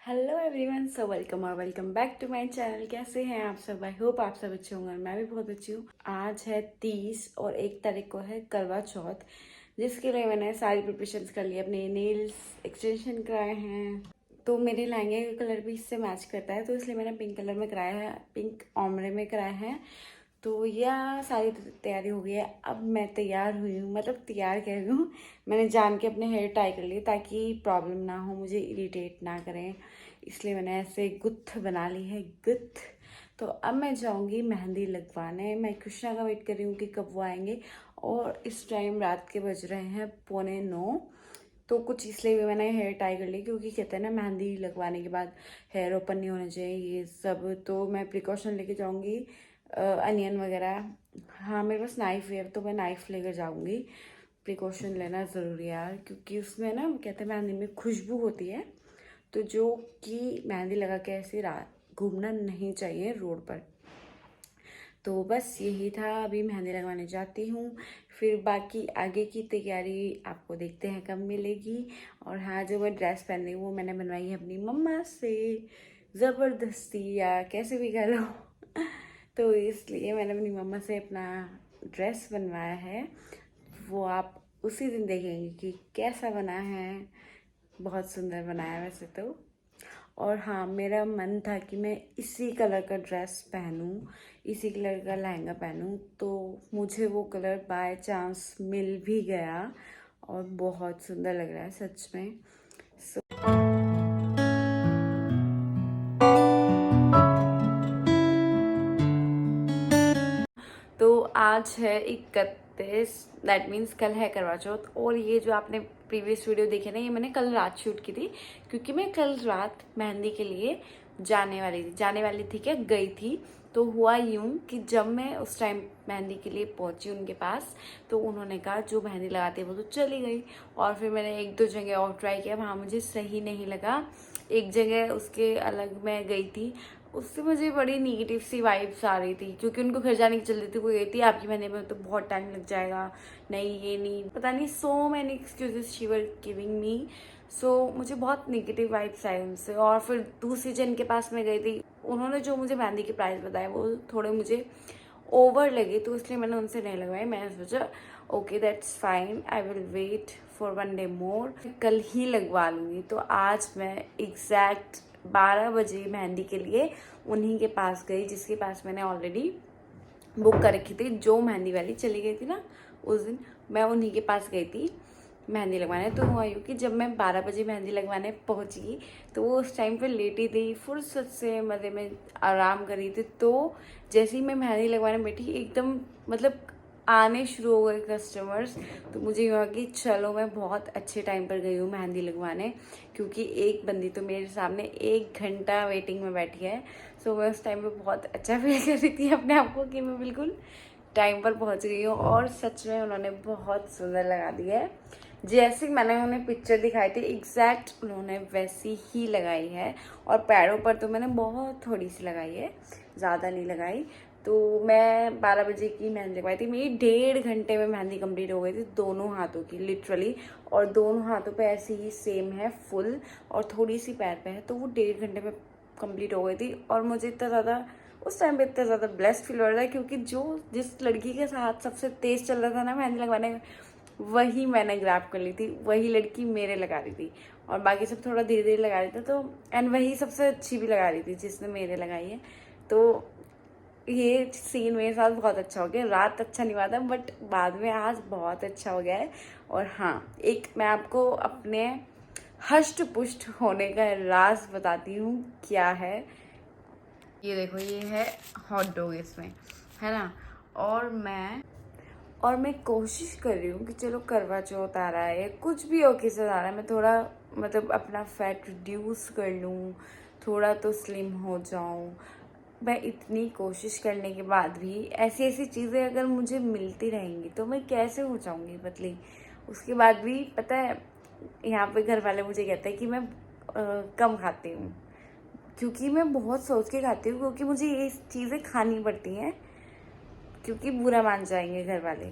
Hello everyone, so welcome और welcome back to my channel. कैसे हैं आप सब? आई होप आप सब अच्छे होंगे और मैं भी बहुत अच्छी हूँ। आज है 30 और 1 तारीख को है करवा चौथ, जिसके लिए मैंने सारी प्रिपरेशंस कर ली। अपने नेल्स एक्सटेंशन कराए हैं, तो मेरे लहंगे का कलर भी इससे मैच करता है, तो इसलिए मैंने पिंक कलर में कराया है, पिंक ऑमरे में कराया है। तो यह सारी तैयारी हो गई है। अब मैं तैयार हुई हूँ, मतलब तैयार कह रही हूँ, मैंने जान के अपने हेयर टाई कर लिए ताकि प्रॉब्लम ना हो, मुझे इरिटेट ना करें, इसलिए मैंने ऐसे गुत्थ बना ली है, गुत्थ। तो अब मैं जाऊंगी मेहंदी लगवाने। मैं कृष्णा का वेट कर रही हूँ कि कब वो आएंगे, और इस टाइम रात के बज रहे हैं 8:45। तो कुछ इसलिए भी मैंने हेयर टाई कर ली, क्योंकि कहते हैं ना मेहंदी लगवाने के बाद हेयर ओपन नहीं होना चाहिए, ये सब। तो मैं प्रिकॉशन लेके जाऊंगी, अनियन वगैरह। हाँ, मेरे पास नाइफ है, तो मैं नाइफ लेकर जाऊंगी। प्रिकॉशन लेना ज़रूरी है यार, क्योंकि उसमें ना कहते हैं मेहंदी में खुशबू होती है, तो जो कि मेहंदी लगा के ऐसे रात घूमना नहीं चाहिए रोड पर। तो बस यही था, अभी मेहंदी लगवाने जाती हूँ, फिर बाकी आगे की तैयारी आपको देखते हैं कब मिलेगी। और हाँ, जो मैं ड्रेस पहन रही हूँ वो मैंने बनवाई है अपनी मम्मा से, ज़बरदस्ती या कैसे भी कह लो। तो इसलिए मैंने अपनी मम्मा से अपना ड्रेस बनवाया है, वो आप उसी दिन देखेंगे कि कैसा बना है। बहुत सुंदर बनाया वैसे तो। और हाँ, मेरा मन था कि मैं इसी कलर का ड्रेस पहनूं, इसी कलर का लहंगा पहनूं, तो मुझे वो कलर बाय चांस मिल भी गया और बहुत सुंदर लग रहा है सच में। तो आज है 31, दैट मीन्स कल है करवा चौथ। और ये जो आपने प्रीवियस वीडियो देखे ना, ये मैंने कल रात शूट की थी, क्योंकि मैं कल रात मेहंदी के लिए जाने वाली थी, क्या गई थी। तो हुआ यूं कि जब मैं उस टाइम मेहंदी के लिए पहुंची उनके पास, तो उन्होंने कहा जो मेहंदी लगाती है वो तो चली गई। और फिर मैंने 1-2 जगह और ट्राई किया, वहाँ मुझे सही नहीं लगा। एक जगह उसके अलग मैं गई थी, उससे मुझे बड़ी निगेटिव सी वाइब्स आ रही थी, क्योंकि उनको घर जाने की जल्दी थी। वो गई थी आपकी महीने में तो बहुत टाइम लग जाएगा, नहीं ये नहीं, पता नहीं, so many excuses she were giving me. So मुझे बहुत निगेटिव वाइब्स आए उनसे। और फिर दूसरी जन के पास मैं गई थी, उन्होंने जो मुझे मेहंदी के प्राइस बताए वो थोड़े मुझे ओवर लगे, तो इसलिए मैंने उनसे नहीं लगवाई। मैंने सोचा okay that's fine, I will wait for 1 day more, कल ही लगवा लूँगी। तो आज मैं एग्जैक्ट 12 बजे मेहंदी के लिए उन्हीं के पास गई, जिसके पास मैंने ऑलरेडी बुक कर रखी थी। जो मेहंदी वाली चली गई थी ना उस दिन, मैं उन्हीं के पास गई थी मेहंदी लगवाने। तो हुआ यूँ कि जब मैं 12 बजे मेहंदी लगवाने पहुंची, तो वो उस टाइम पे लेटी थी, फुर्सत से मज़े में आराम कर रही थी। तो जैसे ही मैं मेहंदी लगवाने बैठी, एकदम मतलब आने शुरू हो गए कस्टमर्स। तो मुझे हुआ कि चलो मैं बहुत अच्छे टाइम पर गई हूँ मेहंदी लगवाने, क्योंकि एक बंदी तो मेरे सामने 1 घंटा वेटिंग में बैठी है। सो मैं उस टाइम पे बहुत अच्छा फील कर रही थी अपने आप को कि मैं बिल्कुल टाइम पर पहुंच गई हूँ। और सच में उन्होंने बहुत सुंदर लगा दी है, जैसे मैंने उन्हें पिक्चर दिखाई थी एग्जैक्ट उन्होंने वैसी ही लगाई है। और पैरों पर तो मैंने बहुत थोड़ी सी लगाई है, ज़्यादा नहीं लगाई। तो मैं 12 बजे की मेहंदी लगवाई थी, मेरी 1.5 घंटे में मेहंदी कंप्लीट हो गई थी, दोनों हाथों की लिटरली। और दोनों हाथों पे ऐसे ही सेम है फुल, और थोड़ी सी पैर पे है, तो वो 1.5 घंटे में कंप्लीट हो गई थी। और मुझे इतना ज़्यादा उस टाइम पे इतना ज़्यादा ब्लेस्ड फील हो रहा था, क्योंकि जिस लड़की के साथ सबसे तेज़ चल रहा था ना मेहंदी लगवाने में, वही मैंने ग्रैब कर ली थी, वही लड़की मेरे लगा रही थी। और बाकी सब थोड़ा धीरे धीरे लगा रही थी, तो एंड वही सबसे अच्छी भी लगा रही थी जिसने मेरे लगाई है। तो ये सीन मेरे साथ बहुत अच्छा हो गया। रात अच्छा नहीं हुआ था, बट बाद में आज बहुत अच्छा हो गया है। और हाँ, एक मैं आपको अपने हष्ट पुष्ट होने का राज बताती हूँ क्या है। ये देखो, ये है हॉट डॉग इसमें, है ना। और मैं कोशिश कर रही हूँ कि चलो करवा चौथ आ रहा है या कुछ भी ओकेजन आ रहा है, मैं थोड़ा मतलब अपना फैट रिड्यूस कर लूँ, थोड़ा तो स्लिम हो जाऊँ। मैं इतनी कोशिश करने के बाद भी ऐसी ऐसी चीज़ें अगर मुझे मिलती रहेंगी तो मैं कैसे हो जाऊँगी पतली। उसके बाद भी पता है, यहाँ पे घर वाले मुझे कहते हैं कि मैं कम खाती हूँ, क्योंकि मैं बहुत सोच के खाती हूँ, क्योंकि मुझे ये चीज़ें खानी पड़ती हैं, क्योंकि बुरा मान जाएंगे घर वाले,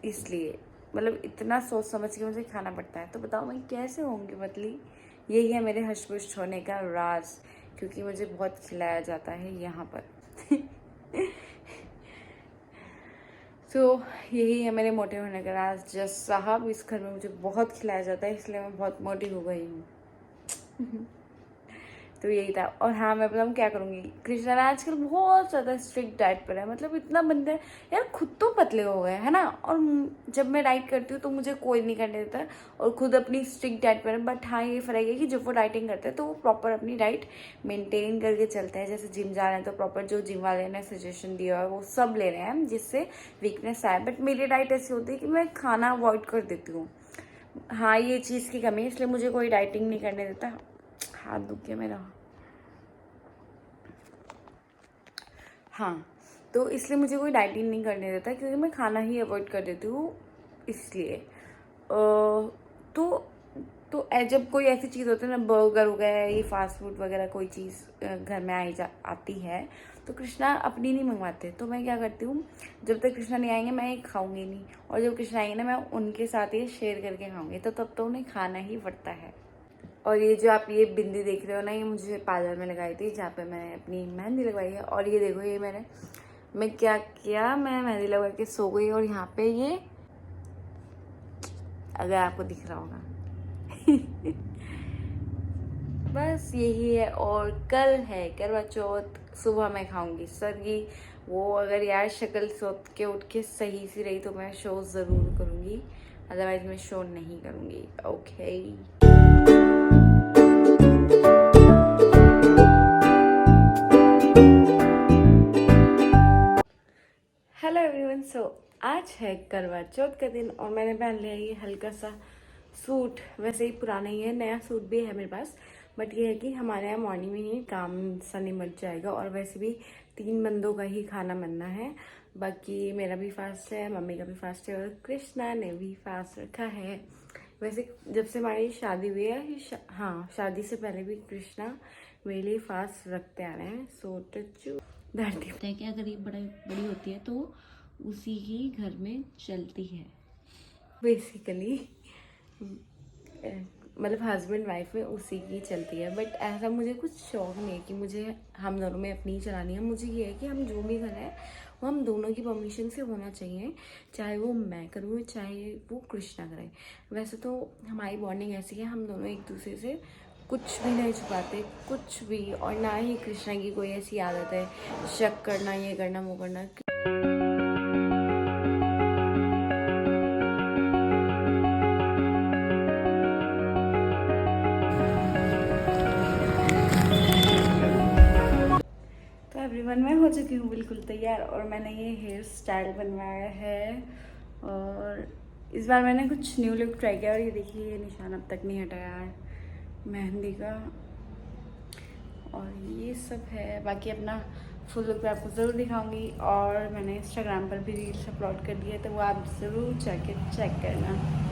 इसलिए मतलब इतना सोच समझ के मुझे खाना पड़ता है। तो बताओ मैं कैसे होंगी पतली, यही है मेरे हष्ट-पुष्ट होने का राज, क्योंकि मुझे बहुत खिलाया जाता है यहाँ पर। तो यही है मेरे मोटे होने का राज। जस साहब, इस घर में मुझे बहुत खिलाया जाता है, इसलिए मैं बहुत मोटी हो गई हूँ। तो यही था। और हाँ, मैं बताऊँ क्या करूँगी, कृष्णा आजकल बहुत ज़्यादा स्ट्रिक्ट डाइट पर है। मतलब इतना बंदा यार, खुद तो पतले हो गए है ना, और जब मैं डाइट करती हूँ तो मुझे कोई नहीं करने देता, और खुद अपनी स्ट्रिक्ट डाइट पर है। बट हाँ, ये फ़र्क है कि जब वो डाइटिंग करते हैं तो वो प्रॉपर अपनी डाइट मेंटेन करके चलते हैं। जैसे जिम जा रहे हैं तो प्रॉपर जो जिम वाले ने सजेशन दिया है वो सब ले रहे हैं, जिससे वीकनेस आए। बट मेरी डाइट ऐसी होती है कि मैं खाना अवॉइड कर देती हूँ। हाँ, ये चीज़ की कमी है, इसलिए मुझे कोई डाइटिंग नहीं करने देता। हाथ दुख गया मेरा। हाँ, तो इसलिए मुझे कोई डाइटिंग नहीं करने देता, क्योंकि मैं खाना ही अवॉइड कर देती हूँ इसलिए। तो जब कोई ऐसी चीज़ होती है ना, बर्गर हो गया, ये फास्ट फूड वगैरह कोई चीज़ घर में आती है, तो कृष्णा अपनी नहीं मंगवाते। तो मैं क्या करती हूँ, जब तक कृष्णा नहीं आएंगे मैं ये खाऊंगी नहीं, और जब कृष्णा आएंगे ना, मैं उनके साथ ये शेयर करके खाऊंगी। तो तब तो उन्हें खाना ही पड़ता है। और ये जो आप ये बिंदी देख रहे हो ना, ये मुझे पार्लर में लगाई थी, जहाँ पे मैंने अपनी मेहंदी लगवाई है। और ये देखो, ये मैं क्या किया, मैं मेहंदी लगा के सो गई, और यहाँ पे ये, अगर आपको दिख रहा होगा। बस यही है। और कल है करवा चौथ, सुबह मैं खाऊंगी सरगी। वो अगर यार शक्ल सोच के उठ के सही सी रही तो मैं शो ज़रूर करूँगी, अदरवाइज मैं शो नहीं करूँगी। ओके। Hello everyone. सो आज है करवा चौथ का दिन, और मैंने पहन लिया ये हल्का सा सूट। वैसे ही पुराना ही है, नया सूट भी है मेरे पास, बट ये है कि हमारे यहाँ मॉर्निंग में ही काम सा निमट जाएगा। और वैसे भी 3 बंदों का ही खाना बनना है। बाकी मेरा भी फास्ट है, मम्मी का भी फास्ट है, और कृष्णा ने भी फास्ट रखा है। वैसे जब से हमारी शादी हुई है, हाँ, शादी से पहले भी कृष्णा मेरे लिए फास्ट रखते आ रहे हैं। सो टचू धरती है कि अगर ये बड़ी होती है तो उसी ही घर में चलती है बेसिकली। मतलब हस्बैंड वाइफ में उसी की चलती है। बट ऐसा मुझे कुछ शौक नहीं है कि मुझे हम दोनों में अपनी ही चलानी है। मुझे ये है कि हम जो भी करें वो हम दोनों की परमिशन से होना चाहिए, चाहे वो मैं करूँ चाहे वो कृष्णा करे। वैसे तो हमारी बॉन्डिंग ऐसी है, हम दोनों एक दूसरे से कुछ भी नहीं छुपाते, कुछ भी। और ना ही कृष्णा की कोई ऐसी आदत है शक करना, ये करना, वो करना। तो एवरीवन, मैं हो चुकी हूँ बिल्कुल तैयार, और मैंने ये हेयर स्टाइल बनवाया है। और इस बार मैंने कुछ न्यू लुक ट्राई किया, और ये देखिए, ये निशान अब तक नहीं हटाया है मेहंदी का। और ये सब है। बाकी अपना फुल लुक मैं आपको ज़रूर दिखाऊंगी, और मैंने इंस्टाग्राम पर भी रील्स अपलोड कर दी है, तो वो आप ज़रूर जाके चेक करना।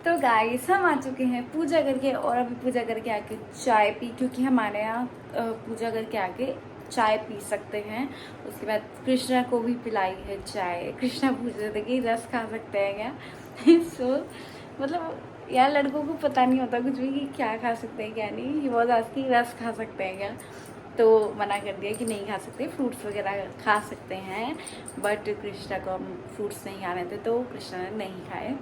तो गाइस, हम आ चुके हैं पूजा करके, और अभी पूजा करके आके चाय पी, क्योंकि हमारे यहाँ पूजा करके आके चाय पी सकते हैं। उसके बाद कृष्णा को भी पिलाई है चाय। कृष्णा पूछ रहे थे कि रस खा सकते हैं क्या। सो मतलब यार, लड़कों को पता नहीं होता कुछ भी कि क्या खा सकते हैं क्या नहीं। ही वाज आस्किंग रस खा सकते हैं क्या, तो मना कर दिया कि नहीं खा सकते, फ्रूट्स वगैरह खा सकते हैं। बट कृष्णा को हम फ्रूट्स नहीं खाने थे, तो कृष्णा ने नहीं खाए।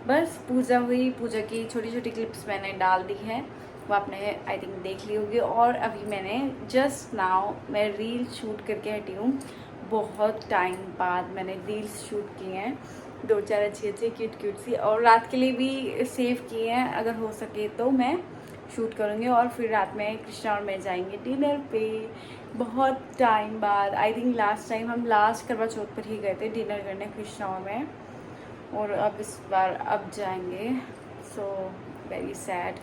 बस पूजा हुई, पूजा की छोटी छोटी क्लिप्स मैंने डाल दी है, वो आपने आई थिंक देख ली होगी। और अभी मैंने जस्ट नाउ मैं रील शूट करके हटी हूँ। बहुत टाइम बाद मैंने रील्स शूट किए हैं, 2-4 अच्छे क्यूट सी, और रात के लिए भी सेव किए हैं। अगर हो सके तो मैं शूट करूँगी, और फिर रात में कृष्णा और मैं जाएंगे डिनर पे। बहुत टाइम बाद, आई थिंक लास्ट टाइम हम लास्ट करवा चौथ पर ही गए थे डिनर करने, कृष्णा और मैं। और अब इस बार अब जाएंगे। So very sad.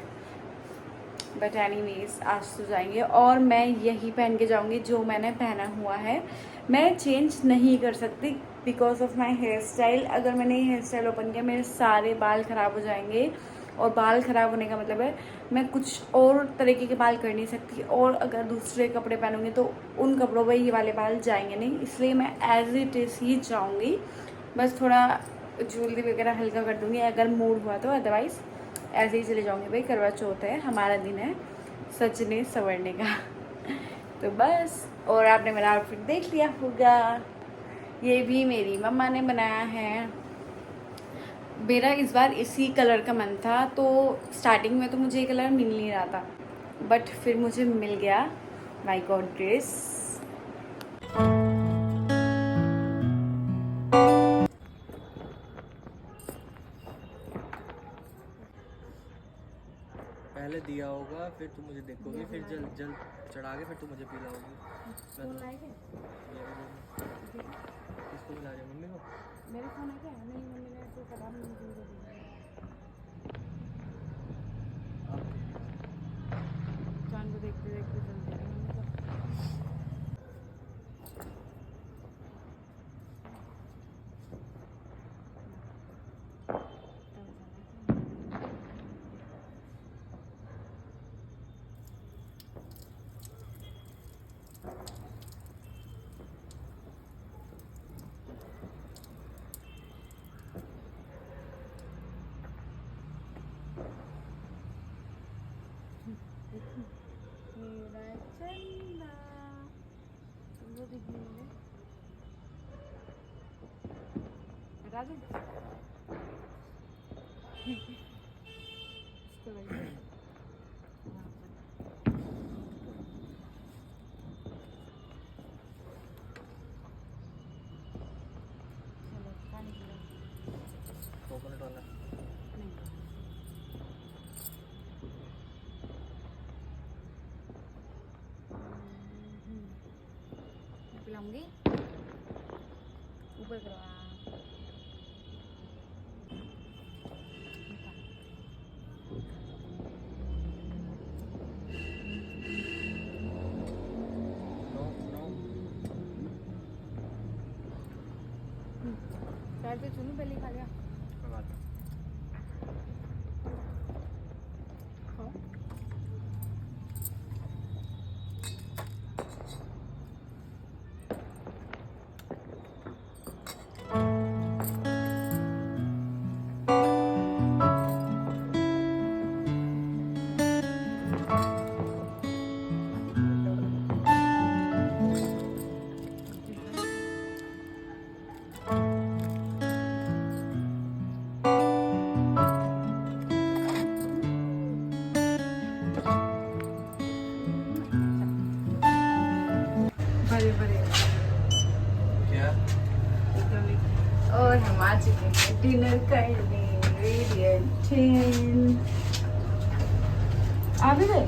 But anyways आज तो जाएंगे और मैं यही पहन के जाऊंगी जो मैंने पहना हुआ है। मैं चेंज नहीं कर सकती because of my hair style. अगर मैंने ये हेयर स्टाइल ओपन किया मेरे सारे बाल ख़राब हो जाएंगे और बाल ख़राब होने का मतलब है मैं कुछ और तरीके के बाल कर नहीं सकती, और अगर दूसरे कपड़े पहनूंगी तो उन कपड़ों पर ये वाले बाल जाएंगे नहीं, इसलिए मैं एज इट इज़ ही जाऊँगी। बस थोड़ा ज्वेलरी वगैरह हल्का कर दूँगी अगर मूड हुआ तो, अदरवाइज़ ऐसे ही चले जाऊँगी। भाई करवा चौथ है, हमारा दिन है सजने संवरने का। तो बस, और आपने मेरा आउटफिट देख लिया होगा, ये भी मेरी मम्मा ने बनाया है। मेरा इस बार इसी कलर का मन था, तो स्टार्टिंग में तो मुझे ये कलर मिल नहीं रहा था, बट फिर मुझे मिल गया। My God dress. पहले दिया होगा फिर तुम मुझे देखोगी, फिर जल जल चढ़ा के फिर तुम मुझे पिलाओगी। किसको बुला रही है? मम्मी को? मेरे फोन है क्या? नहीं, मम्मी ने तो पता नहीं मुझे चांद को देखते देखते चलते हैं मम्मी को। मेरा चन्ना तुमको दिखने में हटा दूँ? इसको लग गया। चलो पानी पी लो। कोकोनट वाला नहीं, पिलाऊंगी ऊपर करवा। नो नो पैर पे चुनू पहले खा लिया। कोई बात नहीं। खाओ। बड़े बड़े क्या? और हम आ चुके हैं डिनर करने। रेडिएंट आ भी गए।